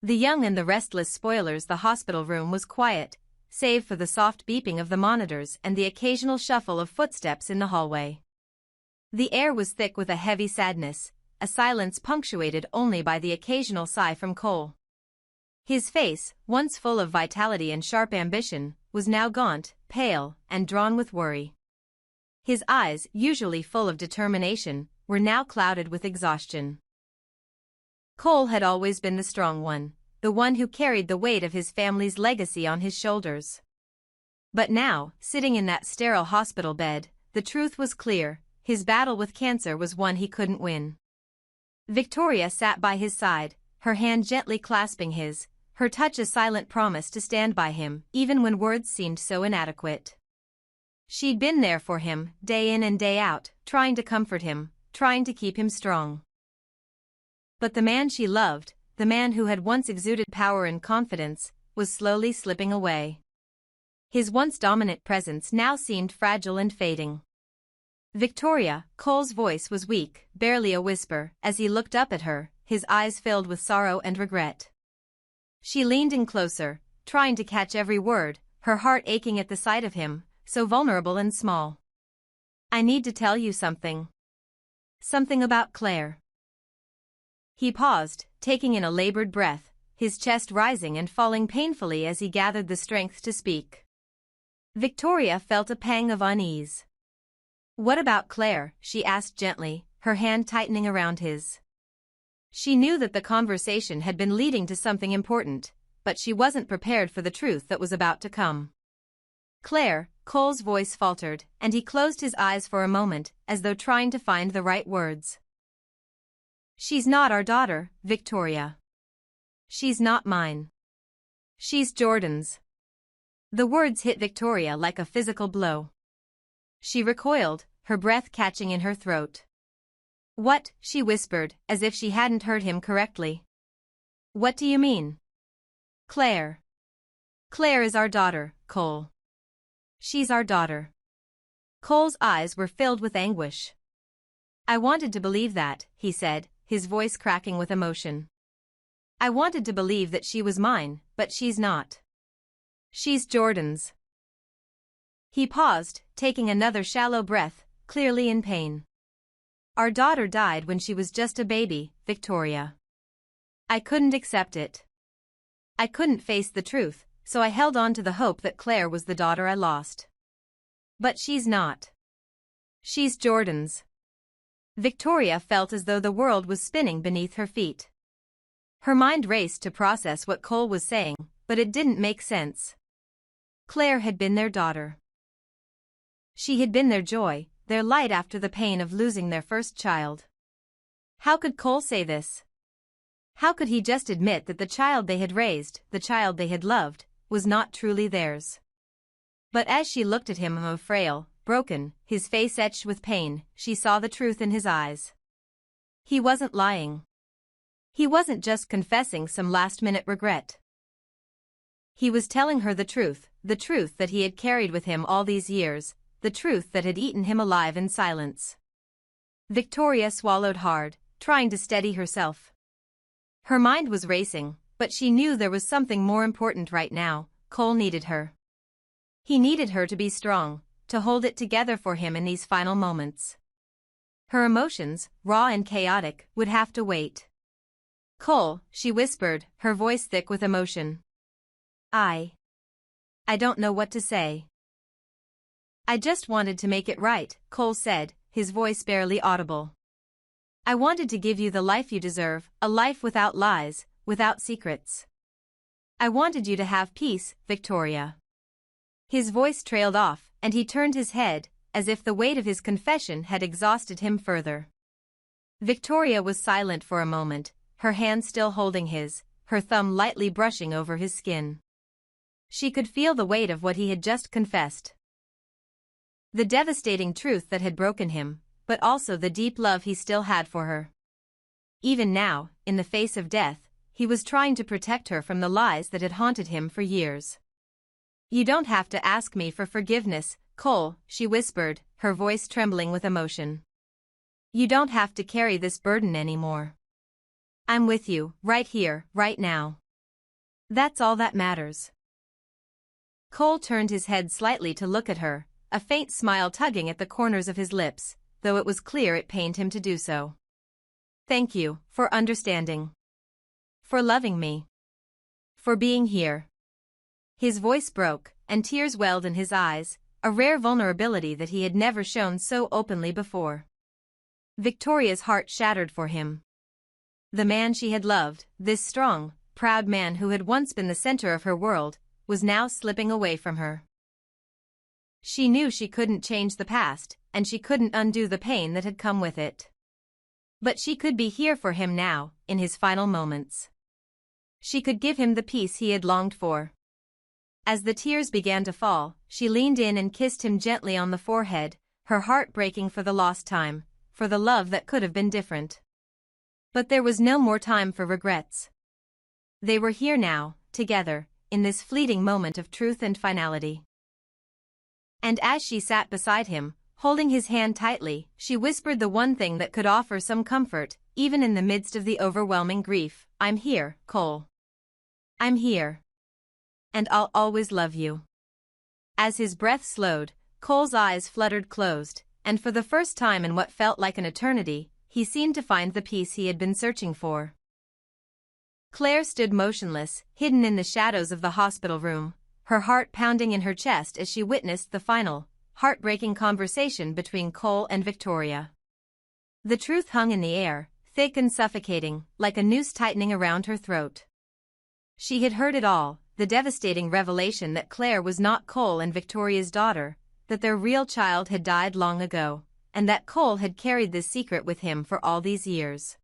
The young and the restless spoilers. The hospital room was quiet, save for the soft beeping of the monitors and the occasional shuffle of footsteps in the hallway. The air was thick with a heavy sadness, a silence punctuated only by the occasional sigh from Cole. His face, once full of vitality and sharp ambition, was now gaunt, pale, and drawn with worry. His eyes, usually full of determination, were now clouded with exhaustion. Cole had always been the strong one, the one who carried the weight of his family's legacy on his shoulders. But now, sitting in that sterile hospital bed, the truth was clear: his battle with cancer was one he couldn't win. Victoria sat by his side, her hand gently clasping his, her touch a silent promise to stand by him, even when words seemed so inadequate. She'd been there for him, day in and day out, trying to comfort him, trying to keep him strong. But the man she loved, the man who had once exuded power and confidence, was slowly slipping away. His once dominant presence now seemed fragile and fading. Victoria, Cole's voice was weak, barely a whisper, as he looked up at her, his eyes filled with sorrow and regret. She leaned in closer, trying to catch every word, her heart aching at the sight of him, so vulnerable and small. "I need to tell you something. Something about Claire." He paused, taking in a labored breath, his chest rising and falling painfully as he gathered the strength to speak. Victoria felt a pang of unease. "What about Claire?" she asked gently, her hand tightening around his. She knew that the conversation had been leading to something important, but she wasn't prepared for the truth that was about to come. "Claire," Cole's voice faltered, and he closed his eyes for a moment, as though trying to find the right words. "She's not our daughter, Victoria. She's not mine. She's Jordan's." The words hit Victoria like a physical blow. She recoiled, her breath catching in her throat. "What?" she whispered, as if she hadn't heard him correctly. "What do you mean?" "Claire. Claire is our daughter, Cole. She's our daughter." Cole's eyes were filled with anguish. "I wanted to believe that," he said, his voice cracking with emotion. "I wanted to believe that she was mine, but she's not. She's Jordan's." He paused, taking another shallow breath, clearly in pain. "Our daughter died when she was just a baby, Victoria. I couldn't accept it. I couldn't face the truth, so I held on to the hope that Claire was the daughter I lost. But she's not. She's Jordan's." Victoria felt as though the world was spinning beneath her feet. Her mind raced to process what Cole was saying, but it didn't make sense. Claire had been their daughter. She had been their joy, their light after the pain of losing their first child. How could Cole say this? How could he just admit that the child they had raised, the child they had loved, was not truly theirs? But as she looked at him, frail, broken, his face etched with pain, she saw the truth in his eyes. He wasn't lying. He wasn't just confessing some last-minute regret. He was telling her the truth that he had carried with him all these years, the truth that had eaten him alive in silence. Victoria swallowed hard, trying to steady herself. Her mind was racing, but she knew there was something more important right now. Cole needed her. He needed her to be strong, to hold it together for him in these final moments. Her emotions, raw and chaotic, would have to wait. "Cole," she whispered, her voice thick with emotion. I don't know what to say." "I just wanted to make it right," Cole said, his voice barely audible. "I wanted to give you the life you deserve, a life without lies, without secrets. I wanted you to have peace, Victoria." His voice trailed off, and he turned his head, as if the weight of his confession had exhausted him further. Victoria was silent for a moment, her hand still holding his, her thumb lightly brushing over his skin. She could feel the weight of what he had just confessed. The devastating truth that had broken him, but also the deep love he still had for her. Even now, in the face of death, he was trying to protect her from the lies that had haunted him for years. "You don't have to ask me for forgiveness, Cole," she whispered, her voice trembling with emotion. "You don't have to carry this burden anymore. I'm with you, right here, right now." That's all that matters. Cole turned his head slightly to look at her, a faint smile tugging at the corners of his lips, though it was clear it pained him to do so. Thank you, for understanding. For loving me. For being here. His voice broke, and tears welled in his eyes, a rare vulnerability that he had never shown so openly before. Victoria's heart shattered for him. The man she had loved, this strong, proud man who had once been the center of her world, was now slipping away from her. She knew she couldn't change the past, and she couldn't undo the pain that had come with it. But she could be here for him now, in his final moments. She could give him the peace he had longed for. As the tears began to fall, she leaned in and kissed him gently on the forehead, her heart breaking for the lost time, for the love that could have been different. But there was no more time for regrets. They were here now, together, in this fleeting moment of truth and finality. And as she sat beside him, holding his hand tightly, she whispered the one thing that could offer some comfort, even in the midst of the overwhelming grief. I'm here, Cole. I'm here. And I'll always love you. As his breath slowed, Cole's eyes fluttered closed, and for the first time in what felt like an eternity, he seemed to find the peace he had been searching for. Claire stood motionless, hidden in the shadows of the hospital room, her heart pounding in her chest as she witnessed the final, heartbreaking conversation between Cole and Victoria. The truth hung in the air, thick and suffocating, like a noose tightening around her throat. She had heard it all, the devastating revelation that Claire was not Cole and Victoria's daughter, that their real child had died long ago, and that Cole had carried this secret with him for all these years.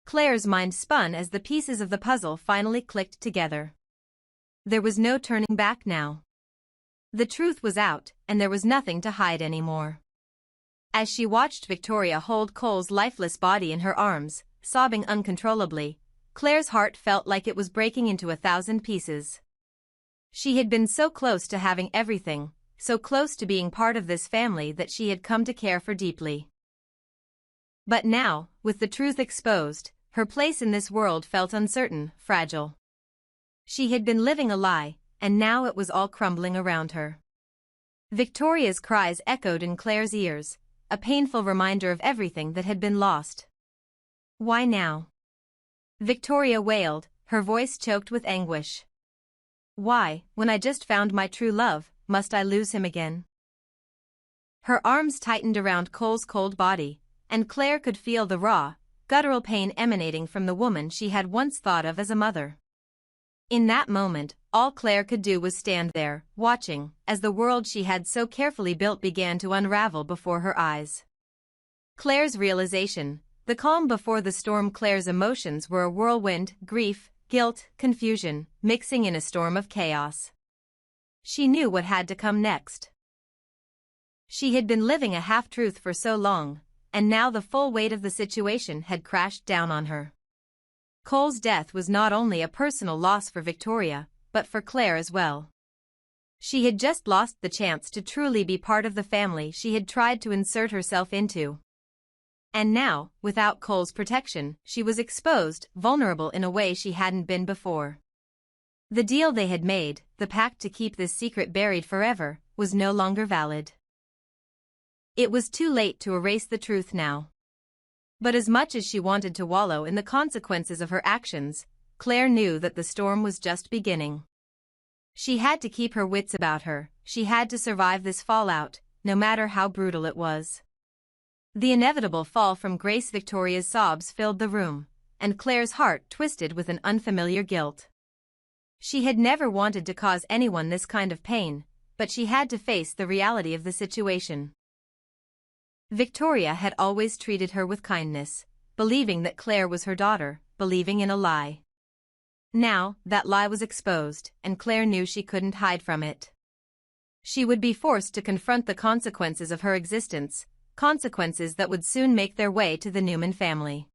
Claire's mind spun as the pieces of the puzzle finally clicked together. There was no turning back now. The truth was out, and there was nothing to hide anymore. As she watched Victoria hold Cole's lifeless body in her arms, sobbing uncontrollably, Claire's heart felt like it was breaking into 1,000 pieces. She had been so close to having everything, so close to being part of this family that she had come to care for deeply. But now, with the truth exposed, her place in this world felt uncertain, fragile. She had been living a lie, and now it was all crumbling around her. Victoria's cries echoed in Claire's ears, a painful reminder of everything that had been lost. Why now? Victoria wailed, her voice choked with anguish. Why, when I just found my true love, must I lose him again? Her arms tightened around Cole's cold body, and Claire could feel the raw, guttural pain emanating from the woman she had once thought of as a mother. In that moment, all Claire could do was stand there, watching, as the world she had so carefully built began to unravel before her eyes. Claire's realization, the calm before the storm. Claire's emotions were a whirlwind, grief, guilt, confusion, mixing in a storm of chaos. She knew what had to come next. She had been living a half-truth for so long, and now the full weight of the situation had crashed down on her. Cole's death was not only a personal loss for Victoria, but for Claire as well. She had just lost the chance to truly be part of the family she had tried to insert herself into. And now, without Cole's protection, she was exposed, vulnerable in a way she hadn't been before. The deal they had made, the pact to keep this secret buried forever, was no longer valid. It was too late to erase the truth now. But as much as she wanted to wallow in the consequences of her actions, Claire knew that the storm was just beginning. She had to keep her wits about her, she had to survive this fallout, no matter how brutal it was. The inevitable fall from grace. Victoria's sobs filled the room, and Claire's heart twisted with an unfamiliar guilt. She had never wanted to cause anyone this kind of pain, but she had to face the reality of the situation. Victoria had always treated her with kindness, believing that Claire was her daughter, believing in a lie. Now, that lie was exposed, and Claire knew she couldn't hide from it. She would be forced to confront the consequences of her existence, consequences that would soon make their way to the Newman family.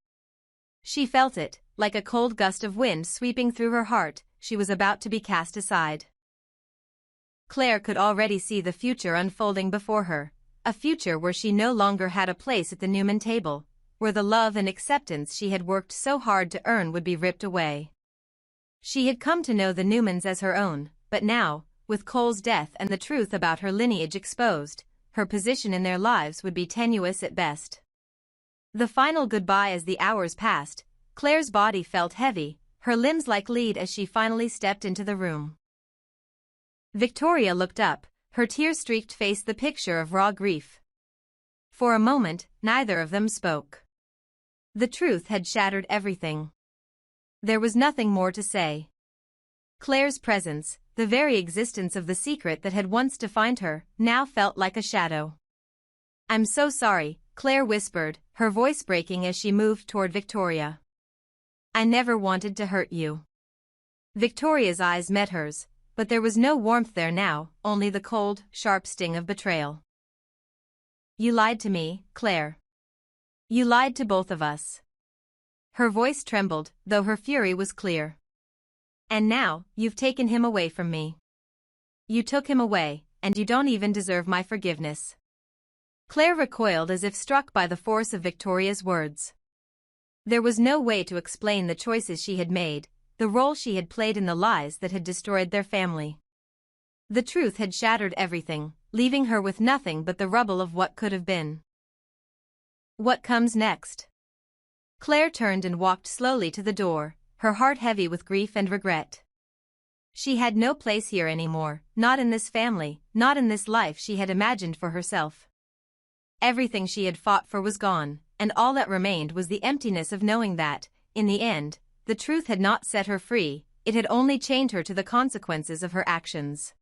She felt it, like a cold gust of wind sweeping through her heart. She was about to be cast aside. Claire could already see the future unfolding before her, a future where she no longer had a place at the Newman table, where the love and acceptance she had worked so hard to earn would be ripped away. She had come to know the Newmans as her own, but now, with Cole's death and the truth about her lineage exposed, her position in their lives would be tenuous at best. The final goodbye. As the hours passed, Claire's body felt heavy, her limbs like lead as she finally stepped into the room. Victoria looked up, her tear-streaked face the picture of raw grief. For a moment, neither of them spoke. The truth had shattered everything. There was nothing more to say. Claire's presence, the very existence of the secret that had once defined her, now felt like a shadow. "I'm so sorry," Claire whispered, her voice breaking as she moved toward Victoria. "I never wanted to hurt you." Victoria's eyes met hers, but there was no warmth there now, only the cold, sharp sting of betrayal. "You lied to me, Claire. You lied to both of us." Her voice trembled, though her fury was clear. "And now, you've taken him away from me. You took him away, and you don't even deserve my forgiveness." Claire recoiled as if struck by the force of Victoria's words. There was no way to explain the choices she had made, the role she had played in the lies that had destroyed their family. The truth had shattered everything, leaving her with nothing but the rubble of what could have been. What comes next? Claire turned and walked slowly to the door, her heart heavy with grief and regret. She had no place here anymore, not in this family, not in this life she had imagined for herself. Everything she had fought for was gone, and all that remained was the emptiness of knowing that, in the end, the truth had not set her free, it had only chained her to the consequences of her actions.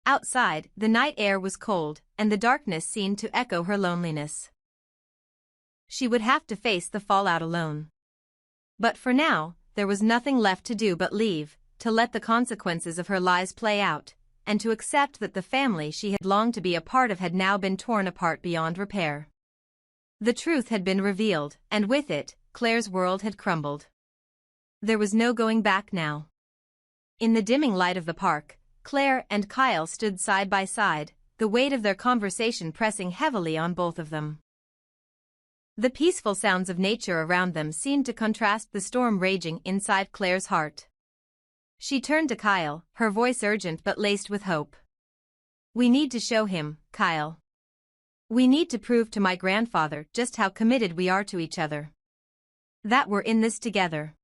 Outside, the night air was cold, and the darkness seemed to echo her loneliness. She would have to face the fallout alone. But for now, there was nothing left to do but leave, to let the consequences of her lies play out, and to accept that the family she had longed to be a part of had now been torn apart beyond repair. The truth had been revealed, and with it, Claire's world had crumbled. There was no going back now. In the dimming light of the park, Clare and Kyle stood side by side, the weight of their conversation pressing heavily on both of them. The peaceful sounds of nature around them seemed to contrast the storm raging inside Claire's heart. She turned to Kyle, her voice urgent but laced with hope. "We need to show him, Kyle. We need to prove to my grandfather just how committed we are to each other. That we're in this together."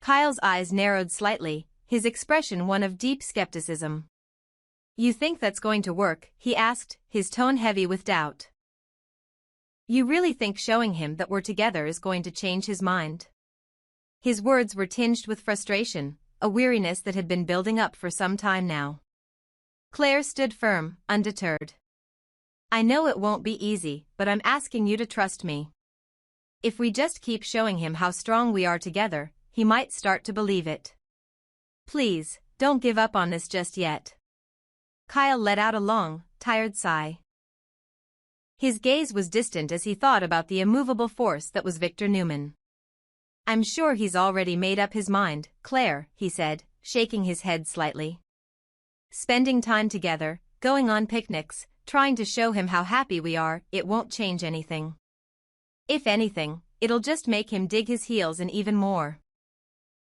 Kyle's eyes narrowed slightly, his expression one of deep skepticism. "You think that's going to work?" he asked, his tone heavy with doubt. "You really think showing him that we're together is going to change his mind?" His words were tinged with frustration, a weariness that had been building up for some time now. Claire stood firm, undeterred. "I know it won't be easy, but I'm asking you to trust me. If we just keep showing him how strong we are together, he might start to believe it. Please, don't give up on this just yet." Kyle let out a long, tired sigh. His gaze was distant as he thought about the immovable force that was Victor Newman. "I'm sure he's already made up his mind, Claire," he said, shaking his head slightly. "Spending time together, going on picnics, trying to show him how happy we are, it won't change anything. If anything, it'll just make him dig his heels in even more.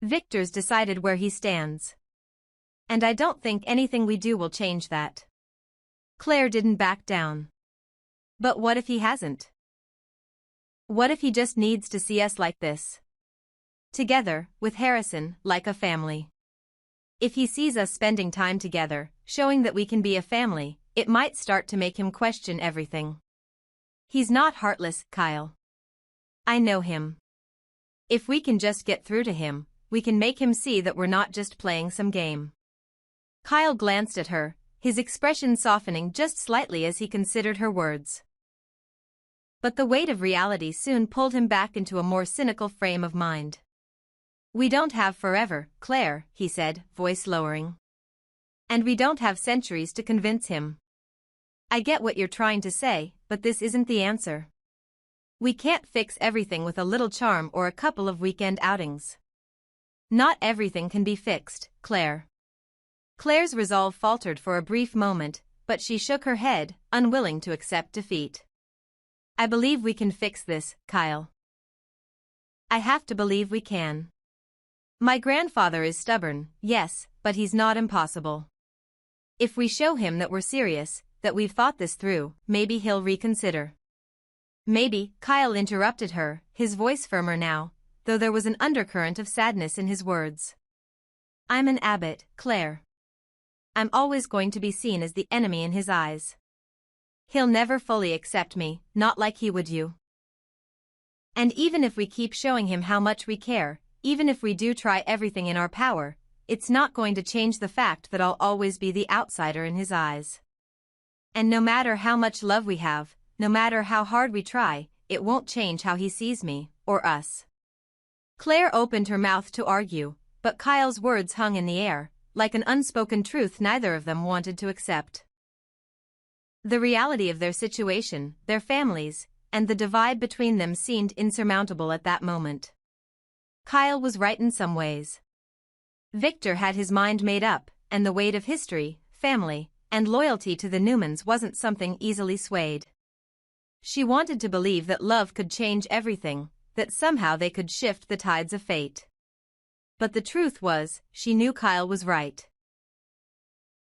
Victor's decided where he stands. And I don't think anything we do will change that." Claire didn't back down. "But what if he hasn't? What if he just needs to see us like this? Together, with Harrison, like a family. If he sees us spending time together, showing that we can be a family, it might start to make him question everything. He's not heartless, Kyle. I know him. If we can just get through to him, we can make him see that we're not just playing some game." Kyle glanced at her, his expression softening just slightly as he considered her words. But the weight of reality soon pulled him back into a more cynical frame of mind. "We don't have forever, Claire," he said, voice lowering. "And we don't have centuries to convince him. I get what you're trying to say, but this isn't the answer. We can't fix everything with a little charm or a couple of weekend outings. Not everything can be fixed, Claire." Claire's resolve faltered for a brief moment, but she shook her head, unwilling to accept defeat. "I believe we can fix this, Kyle. I have to believe we can. My grandfather is stubborn, yes, but he's not impossible. If we show him that we're serious, that we've thought this through, maybe he'll reconsider. Maybe, Kyle interrupted her, his voice firmer now, though there was an undercurrent of sadness in his words. I'm an abbot, Claire. I'm always going to be seen as the enemy in his eyes. He'll never fully accept me, not like he would you. And even if we keep showing him how much we care, even if we do try everything in our power, it's not going to change the fact that I'll always be the outsider in his eyes. And no matter how much love we have, no matter how hard we try, it won't change how he sees me, or us. Claire opened her mouth to argue, but Kyle's words hung in the air, like an unspoken truth neither of them wanted to accept. The reality of their situation, their families, and the divide between them seemed insurmountable at that moment. Kyle was right in some ways. Victor had his mind made up, and the weight of history, family, and loyalty to the Newmans wasn't something easily swayed. She wanted to believe that love could change everything, that somehow they could shift the tides of fate. But the truth was, she knew Kyle was right.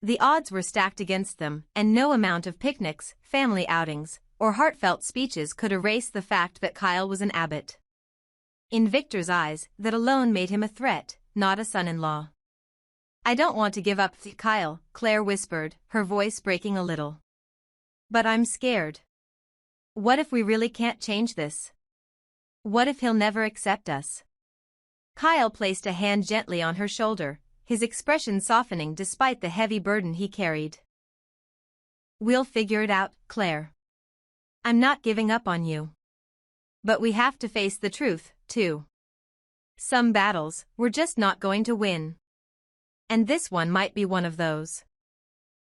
The odds were stacked against them, and no amount of picnics, family outings, or heartfelt speeches could erase the fact that Kyle was an abbot. In Victor's eyes, that alone made him a threat, not a son-in-law. I don't want to give up, Kyle, Claire whispered, her voice breaking a little. But I'm scared. What if we really can't change this? What if he'll never accept us? Kyle placed a hand gently on her shoulder, his expression softening despite the heavy burden he carried. We'll figure it out, Claire. I'm not giving up on you. But we have to face the truth, too. Some battles, we're just not going to win. And this one might be one of those.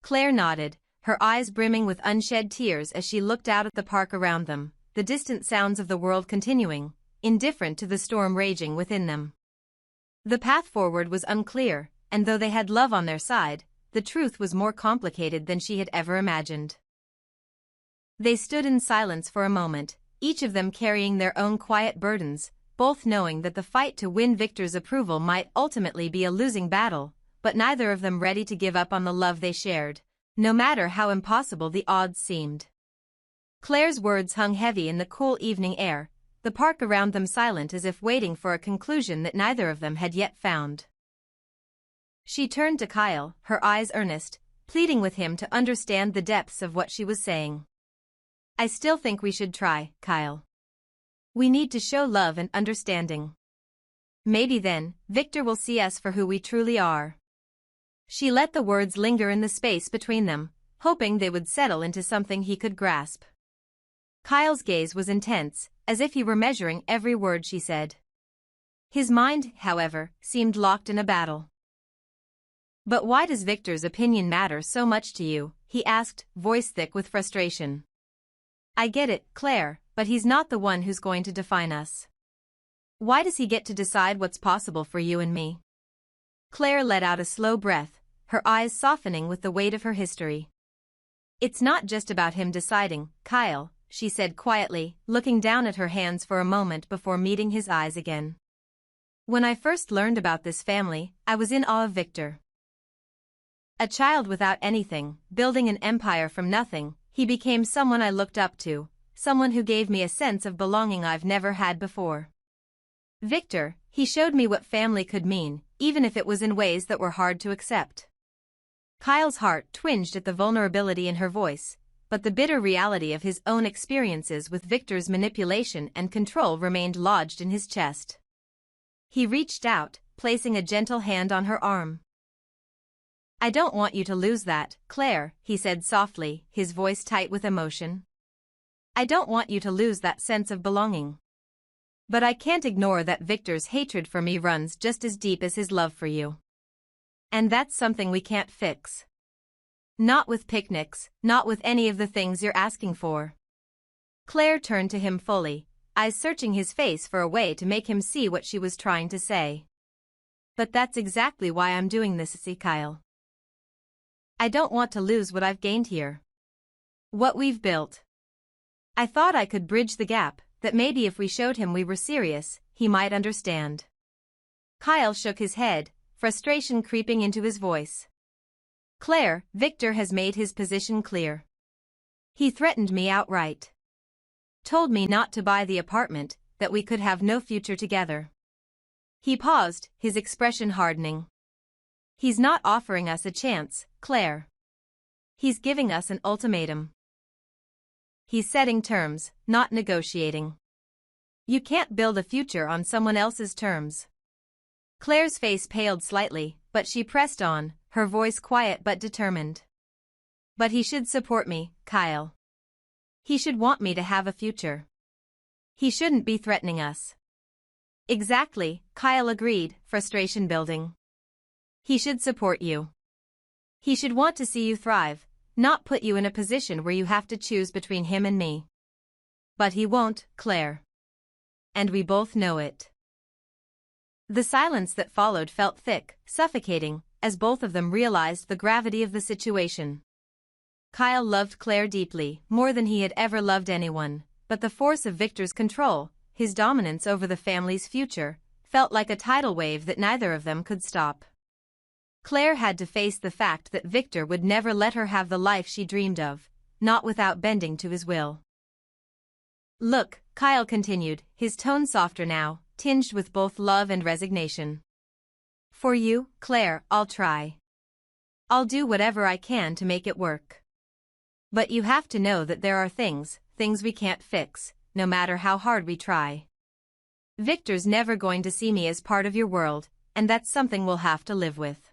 Claire nodded, her eyes brimming with unshed tears as she looked out at the park around them, the distant sounds of the world continuing, indifferent to the storm raging within them. The path forward was unclear, and though they had love on their side, the truth was more complicated than she had ever imagined. They stood in silence for a moment, each of them carrying their own quiet burdens, both knowing that the fight to win Victor's approval might ultimately be a losing battle, but neither of them ready to give up on the love they shared, no matter how impossible the odds seemed. Claire's words hung heavy in the cool evening air, the park around them silent as if waiting for a conclusion that neither of them had yet found. She turned to Kyle, her eyes earnest, pleading with him to understand the depths of what she was saying. I still think we should try, Kyle. We need to show love and understanding. Maybe then, Victor will see us for who we truly are. She let the words linger in the space between them, hoping they would settle into something he could grasp. Kyle's gaze was intense, as if he were measuring every word she said. His mind, however, seemed locked in a battle. But why does Victor's opinion matter so much to you? He asked, voice thick with frustration. I get it, Claire, but he's not the one who's going to define us. Why does he get to decide what's possible for you and me? Claire let out a slow breath, her eyes softening with the weight of her history. It's not just about him deciding, Kyle, she said quietly, looking down at her hands for a moment before meeting his eyes again. When I first learned about this family, I was in awe of Victor. A child without anything, building an empire from nothing, he became someone I looked up to, someone who gave me a sense of belonging I've never had before. Victor, he showed me what family could mean, even if it was in ways that were hard to accept. Kyle's heart twinged at the vulnerability in her voice, but the bitter reality of his own experiences with Victor's manipulation and control remained lodged in his chest. He reached out, placing a gentle hand on her arm. I don't want you to lose that, Claire, he said softly, his voice tight with emotion. I don't want you to lose that sense of belonging. But I can't ignore that Victor's hatred for me runs just as deep as his love for you. And that's something we can't fix. Not with picnics, not with any of the things you're asking for. Claire turned to him fully, eyes searching his face for a way to make him see what she was trying to say. But that's exactly why I'm doing this, Kyle. I don't want to lose what I've gained here. What we've built. I thought I could bridge the gap, that maybe if we showed him we were serious, he might understand. Kyle shook his head, frustration creeping into his voice. Claire, Victor has made his position clear. He threatened me outright. Told me not to buy the apartment, that we could have no future together. He paused, his expression hardening. He's not offering us a chance, Claire. He's giving us an ultimatum. He's setting terms, not negotiating. You can't build a future on someone else's terms. Claire's face paled slightly, but she pressed on, her voice quiet but determined. But he should support me, Kyle. He should want me to have a future. He shouldn't be threatening us. Exactly, Kyle agreed, frustration building. He should support you. He should want to see you thrive, not put you in a position where you have to choose between him and me. But he won't, Claire. And we both know it. The silence that followed felt thick, suffocating, as both of them realized the gravity of the situation. Kyle loved Claire deeply, more than he had ever loved anyone, but the force of Victor's control, his dominance over the family's future, felt like a tidal wave that neither of them could stop. Claire had to face the fact that Victor would never let her have the life she dreamed of, not without bending to his will. Look, Kyle continued, his tone softer now, tinged with both love and resignation. For you, Claire, I'll try. I'll do whatever I can to make it work. But you have to know that there are things we can't fix, no matter how hard we try. Victor's never going to see me as part of your world, and that's something we'll have to live with.